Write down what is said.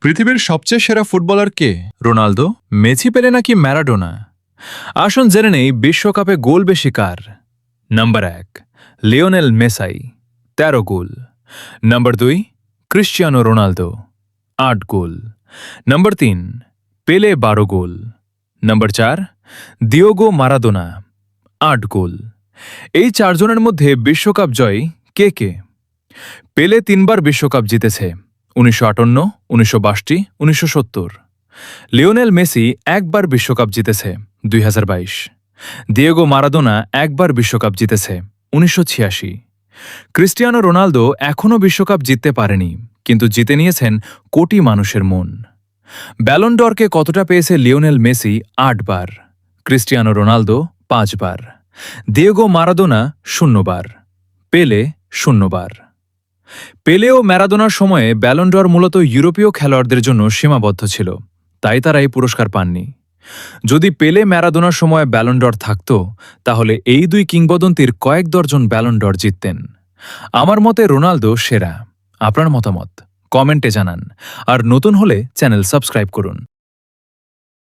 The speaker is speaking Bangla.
পৃথিবীর সবচেয়ে সেরা ফুটবলার কে? রোনালদো, মেসি, পেলে নাকি ম্যারাডোনা? আসুন জেনে নেই বিশ্বকাপে গোল বেশি কার। নাম্বার 1 লিওনেল মেসাই 13 গোল। নাম্বার 2 ক্রিশ্চিয়ানো রোনালদো 8 গোল। নাম্বার 3 পেলে 12 গোল। নাম্বার 4 দিয়েগো মারাদোনা 8 গোল। এই চারজনের মধ্যে বিশ্বকাপ জয়ী কে কে? পেলে 3বার বিশ্বকাপ জিতেছে, 1958, 1962, 1970। লিওনেল মেসি একবার বিশ্বকাপ জিতেছে, 2022। দিয়েগো মারাদোনা একবার বিশ্বকাপ জিতেছে, 1986। ক্রিস্টিয়ানো রোনালদো এখনও বিশ্বকাপ জিততে পারেনি, কিন্তু জিতে নিয়েছেন কোটি মানুষের মন। ব্যালন ড'রকে কতটা পেয়েছে লিওনেল মেসি? 8 বার। ক্রিস্টিয়ানো রোনালদো 5 বার। দিয়েগো মারাদোনা 0 বার। পেলে 0 বার। পেলে ও ম্যারাদোনার সময়ে ব্যালন ড'র মূলত ইউরোপীয় খেলোয়াড়দের জন্য সীমাবদ্ধ ছিল, তাই তারা এই পুরস্কার পাননি। যদি পেলে ম্যারাদোনার সময় ব্যালন ড'র থাকত, তাহলে এই দুই কিংবদন্তির কয়েক দর্জন ব্যালন ড'র জিততেন। আমার মতে রোনালদো সেরা। আপনার মতামত কমেন্টে জানান, আর নতুন হলে চ্যানেল সাবস্ক্রাইব করুন।